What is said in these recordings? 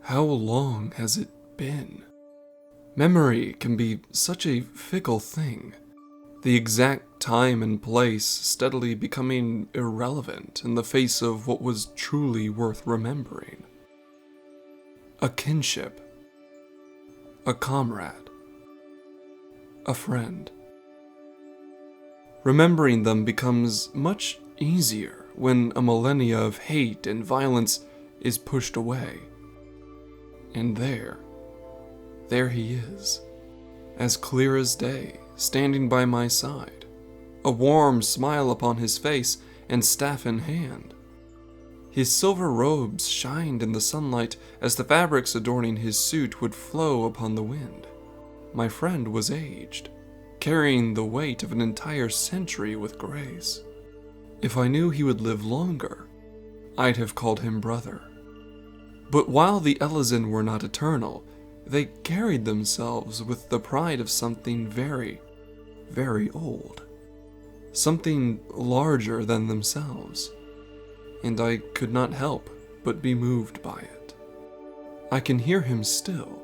How long has it been? Memory can be such a fickle thing. The exact time and place steadily becoming irrelevant in the face of what was truly worth remembering. A kinship. A comrade. A friend. Remembering them becomes much easier when a millennia of hate and violence is pushed away. And there he is, as clear as day, standing by my side, a warm smile upon his face and staff in hand. His silver robes shined in the sunlight as the fabrics adorning his suit would flow upon the wind. My friend was aged, carrying the weight of an entire century with grace. If I knew he would live longer, I'd have called him brother. But while the Elezen were not eternal, they carried themselves with the pride of something very, very old. Something larger than themselves. And I could not help but be moved by it. I can hear him still,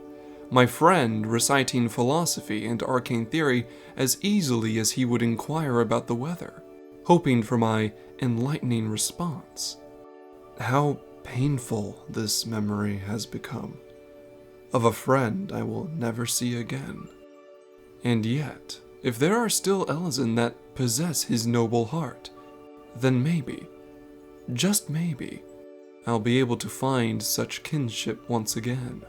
my friend reciting philosophy and arcane theory as easily as he would inquire about the weather, hoping for my enlightening response. How painful this memory has become, of a friend I will never see again. And yet, if there are still Elezen that possess his noble heart, then maybe, just maybe, I'll be able to find such kinship once again.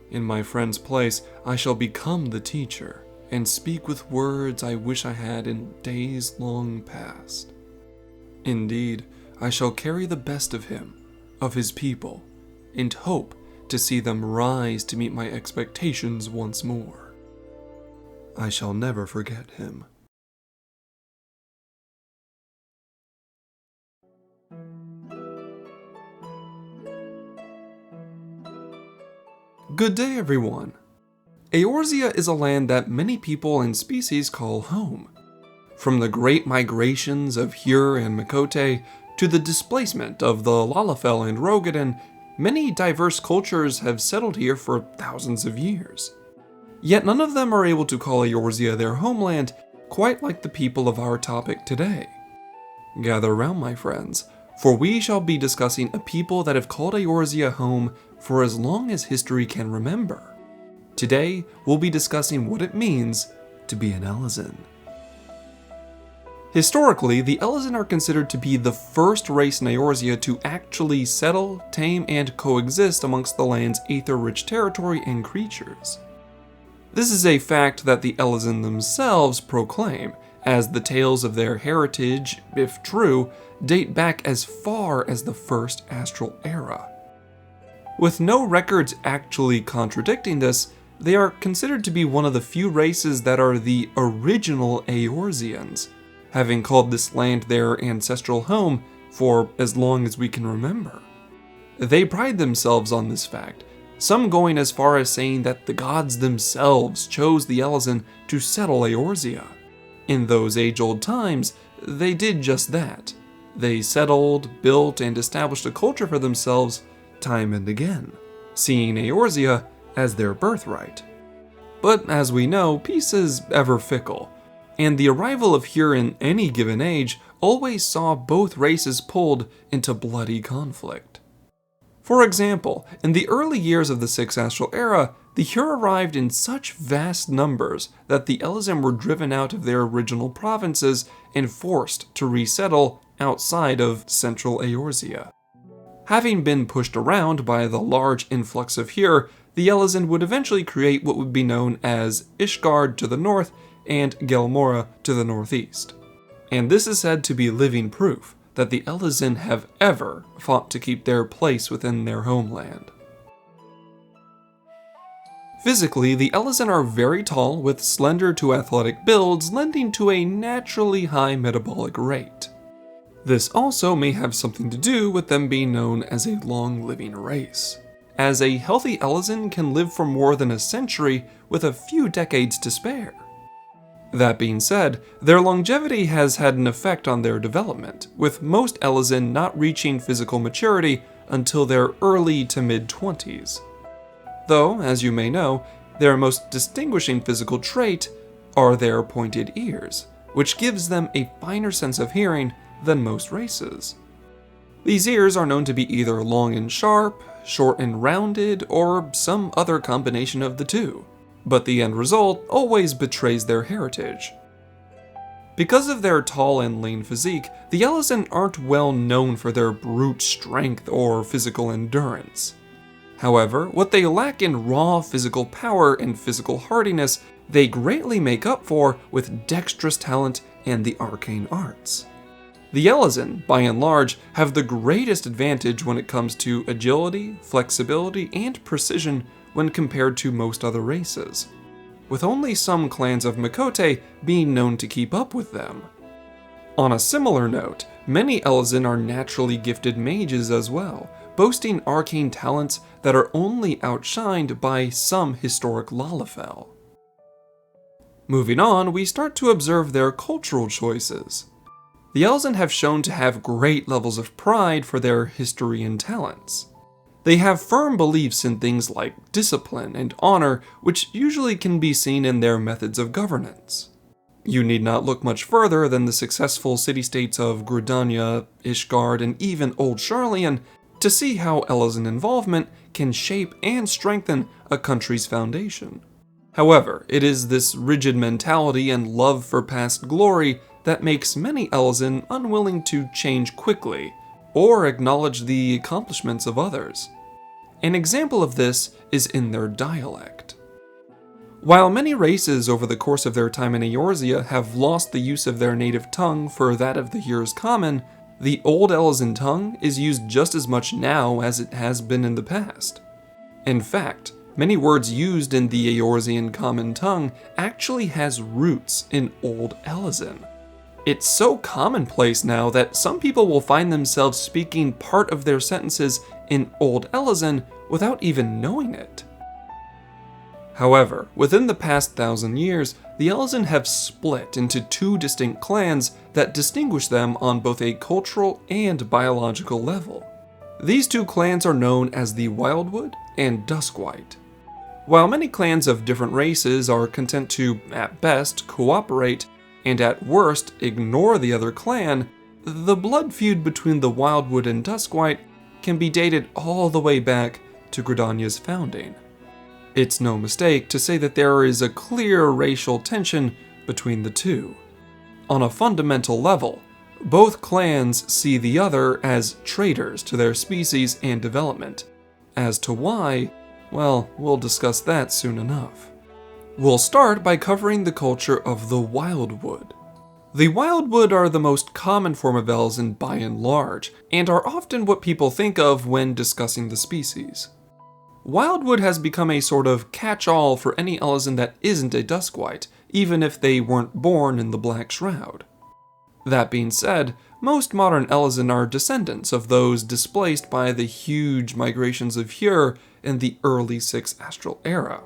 In my friend's place, I shall become the teacher, and speak with words I wish I had in days long past. Indeed, I shall carry the best of him, of his people, and hope to see them rise to meet my expectations once more. I shall never forget him. Good day, everyone. Eorzea is a land that many people and species call home. From the great migrations of Hyur and Mikote to the displacement of the Lalafell and Rogadin, many diverse cultures have settled here for thousands of years. Yet none of them are able to call Eorzea their homeland, quite like the people of our topic today. Gather round, my friends, for we shall be discussing a people that have called Eorzea home for as long as history can remember. Today, we'll be discussing what it means to be an Elezen. Historically, the Elezen are considered to be the first race in Eorzea to actually settle, tame, and coexist amongst the land's aether-rich territory and creatures. This is a fact that the Elezen themselves proclaim, as the tales of their heritage, if true, date back as far as the first astral era. With no records actually contradicting this, they are considered to be one of the few races that are the original Eorzeans, having called this land their ancestral home for as long as we can remember. They pride themselves on this fact, some going as far as saying that the gods themselves chose the Elezen to settle Eorzea. In those age-old times, they did just that. They settled, built, and established a culture for themselves time and again, seeing Eorzea as their birthright. But as we know, peace is ever fickle, and the arrival of Hyur in any given age always saw both races pulled into bloody conflict. For example, in the early years of the Sixth Astral Era, the Hyur arrived in such vast numbers that the Elezen were driven out of their original provinces and forced to resettle outside of central Eorzea. Having been pushed around by the large influx of Hyur, the Elezen would eventually create what would be known as Ishgard to the north and Gelmora to the northeast. And this is said to be living proof that the Elezen have ever fought to keep their place within their homeland. Physically, the Elezen are very tall with slender to athletic builds, lending to a naturally high metabolic rate. This also may have something to do with them being known as a long-living race, as a healthy Elezen can live for more than a century with a few decades to spare. That being said, their longevity has had an effect on their development, with most Elezen not reaching physical maturity until their early to mid-20s. though, as you may know, their most distinguishing physical trait are their pointed ears, which gives them a finer sense of hearing than most races. These ears are known to be either long and sharp, short and rounded, or some other combination of the two, but the end result always betrays their heritage. Because of their tall and lean physique, the Elezen aren't well known for their brute strength or physical endurance. However, what they lack in raw physical power and physical hardiness, they greatly make up for with dexterous talent and the arcane arts. The Elezen, by and large, have the greatest advantage when it comes to agility, flexibility, and precision when compared to most other races, with only some clans of Mikote being known to keep up with them. On a similar note, many Elezen are naturally gifted mages as well, boasting arcane talents that are only outshined by some historic Lalafell. Moving on, we start to observe their cultural choices. The Elezen have shown to have great levels of pride for their history and talents. They have firm beliefs in things like discipline and honor, which usually can be seen in their methods of governance. You need not look much further than the successful city-states of Gridania, Ishgard, and even Old Sharlayan to see how Elezen involvement can shape and strengthen a country's foundation. However, it is this rigid mentality and love for past glory that makes many Elezen unwilling to change quickly or acknowledge the accomplishments of others. An example of this is in their dialect. While many races over the course of their time in Eorzea have lost the use of their native tongue for that of the Years Common, the Old Elezen tongue is used just as much now as it has been in the past. In fact, many words used in the Eorzean Common tongue actually has roots in Old Elezen. It's so commonplace now that some people will find themselves speaking part of their sentences in Old Elezen without even knowing it. However, within the past 1,000 years, the Elezen have split into two distinct clans that distinguish them on both a cultural and biological level. These two clans are known as the Wildwood and Dusk White. While many clans of different races are content to, at best, cooperate, and at worst, ignore the other clan, the blood feud between the Wildwood and Dusk White can be dated all the way back to Gridania's founding. It's no mistake to say that there is a clear racial tension between the two. On a fundamental level, both clans see the other as traitors to their species and development. As to why, well, we'll discuss that soon enough. We'll start by covering the culture of the Wildwood. The Wildwood are the most common form of Elezen by and large, and are often what people think of when discussing the species. Wildwood has become a sort of catch-all for any Elezen that isn't a Dusk White, even if they weren't born in the Black Shroud. That being said, most modern Elezen are descendants of those displaced by the huge migrations of Hyur in the early 6th Astral Era.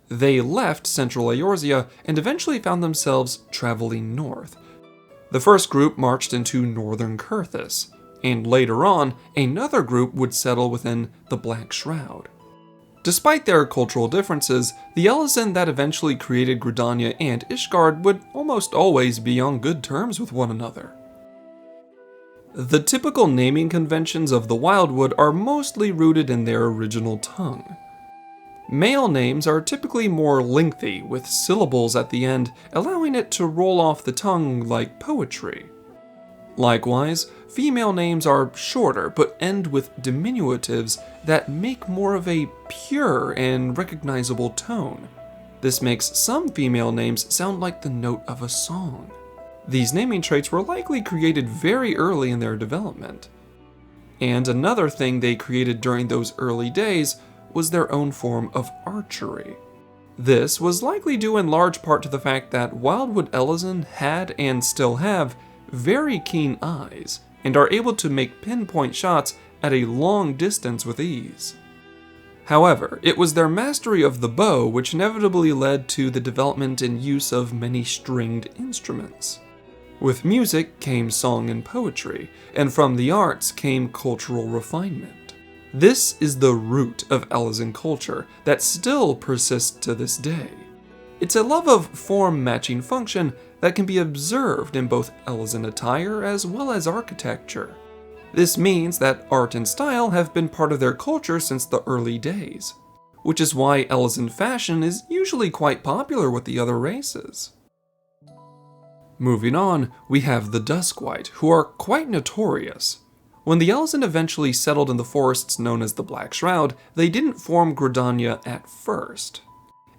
They left central Eorzea and eventually found themselves traveling north. The first group marched into northern Kurthus, and later on, another group would settle within the Black Shroud. Despite their cultural differences, the Elezen that eventually created Gridania and Ishgard would almost always be on good terms with one another. The typical naming conventions of the Wildwood are mostly rooted in their original tongue. Male names are typically more lengthy, with syllables at the end, allowing it to roll off the tongue like poetry. Likewise, female names are shorter but end with diminutives that make more of a pure and recognizable tone. This makes some female names sound like the note of a song. These naming traits were likely created very early in their development. And another thing they created during those early days was their own form of archery. This was likely due in large part to the fact that Wildwood Elezen had and still have very keen eyes, and are able to make pinpoint shots at a long distance with ease. However, it was their mastery of the bow which inevitably led to the development and use of many stringed instruments. With music came song and poetry, and from the arts came cultural refinement. This is the root of Elezen culture that still persists to this day. It's a love of form-matching function that can be observed in both Elezen attire as well as architecture. This means that art and style have been part of their culture since the early days, which is why Elezen fashion is usually quite popular with the other races. Moving on, we have the Dusk White, who are quite notorious. When the Elezen eventually settled in the forests known as the Black Shroud, they didn't form Gridania at first.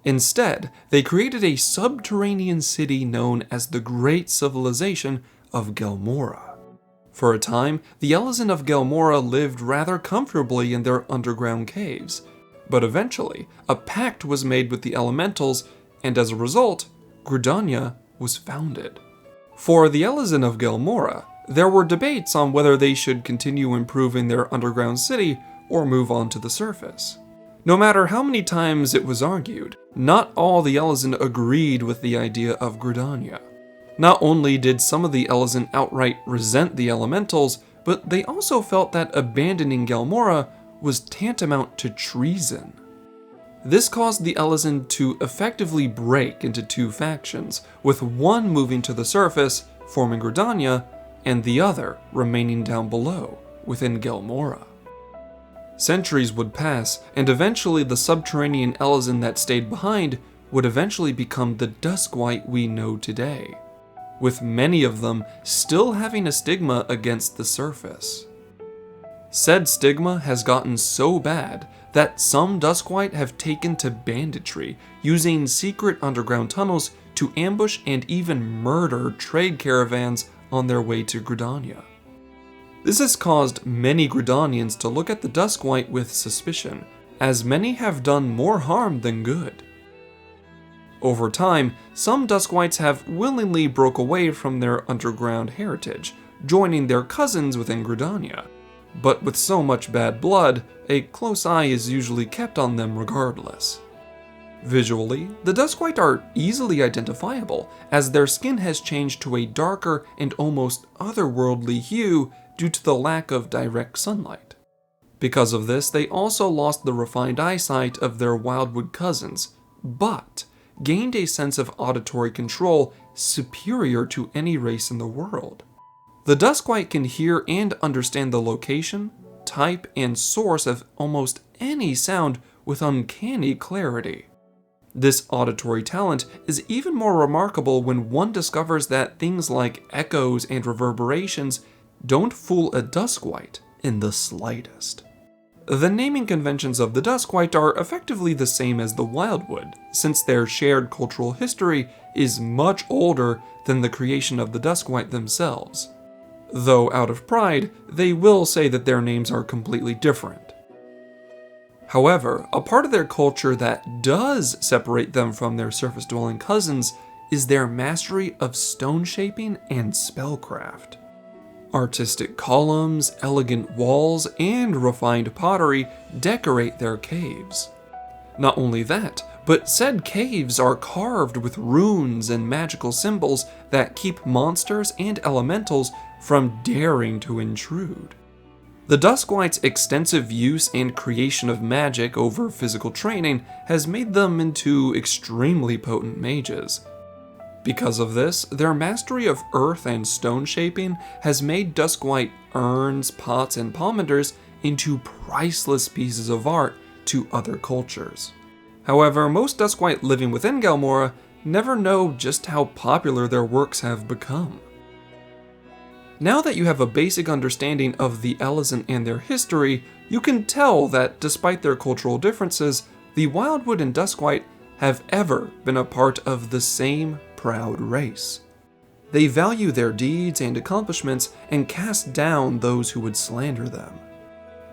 Instead, they created a subterranean city known as the Great Civilization of Gelmora. For a time, the Elezen of Gelmora lived rather comfortably in their underground caves, but eventually, a pact was made with the elementals, and as a result, Gridania was founded. For the Elezen of Gelmora, there were debates on whether they should continue improving their underground city or move on to the surface. No matter how many times it was argued, not all the Elezen agreed with the idea of Gridania. Not only did some of the Elezen outright resent the elementals, but they also felt that abandoning Gelmora was tantamount to treason. This caused the Elezen to effectively break into two factions, with one moving to the surface, forming Gridania, and the other remaining down below, within Gelmora. Centuries would pass, and eventually the subterranean Elezen that stayed behind would eventually become the Dusk White we know today, with many of them still having a stigma against the surface. Said stigma has gotten so bad that some Dusk White have taken to banditry, using secret underground tunnels to ambush and even murder trade caravans on their way to Gridania. This has caused many Gridanians to look at the Dusk White with suspicion, as many have done more harm than good. Over time, some Dusk Whites have willingly broke away from their underground heritage, joining their cousins within Gridania. But with so much bad blood, a close eye is usually kept on them regardless. Visually, the Dusk White are easily identifiable, as their skin has changed to a darker and almost otherworldly hue due to the lack of direct sunlight. Because of this, they also lost the refined eyesight of their Wildwood cousins, but gained a sense of auditory control superior to any race in the world. The Dusk White can hear and understand the location, type, and source of almost any sound with uncanny clarity. This auditory talent is even more remarkable when one discovers that things like echoes and reverberations don't fool a Dusk White in the slightest. The naming conventions of the Dusk White are effectively the same as the Wildwood, since their shared cultural history is much older than the creation of the Dusk White themselves. Though out of pride, they will say that their names are completely different. However, a part of their culture that does separate them from their surface-dwelling cousins is their mastery of stone shaping and spellcraft. Artistic columns, elegant walls, and refined pottery decorate their caves. Not only that, but said caves are carved with runes and magical symbols that keep monsters and elementals from daring to intrude. The Dusk White's extensive use and creation of magic over physical training has made them into extremely potent mages. Because of this, their mastery of earth and stone shaping has made Dusk White urns, pots, and pomanders into priceless pieces of art to other cultures. However, most Dusk White living within Gelmora never know just how popular their works have become. Now that you have a basic understanding of the Elezen and their history, you can tell that despite their cultural differences, the Wildwood and Dusk White have ever been a part of the same proud race. They value their deeds and accomplishments and cast down those who would slander them.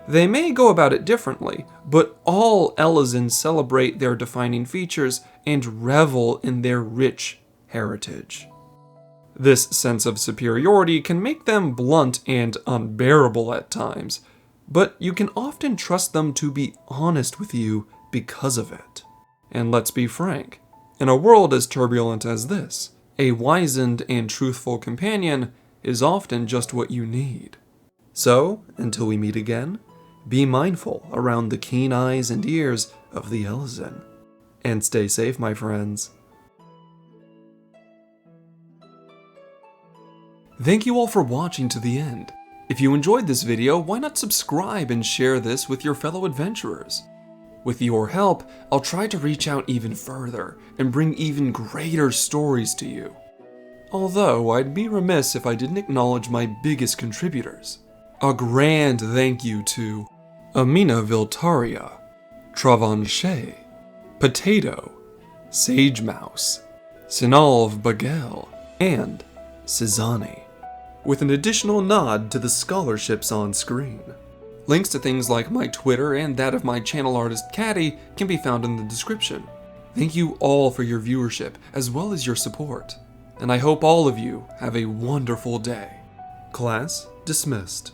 They may go about it differently, but all Elezen celebrate their defining features and revel in their rich heritage. This sense of superiority can make them blunt and unbearable at times, but you can often trust them to be honest with you because of it. And let's be frank, in a world as turbulent as this, a wizened and truthful companion is often just what you need. So, until we meet again, Be mindful around the keen eyes and ears of the Elezen. And stay safe, my friends. Thank you all for watching to the end. If you enjoyed this video, why not subscribe and share this with your fellow adventurers? With your help, I'll try to reach out even further and bring even greater stories to you. Although, I'd be remiss if I didn't acknowledge my biggest contributors. A grand thank you to Amina Viltaria, Travan Shea, Potato, Sage Mouse, Sinalv Bagel, and Cizani, with an additional nod to the scholarships on screen. Links to things like my Twitter and that of my channel artist Caddy can be found in the description. Thank you all for your viewership as well as your support, and I hope all of you have a wonderful day. Class dismissed.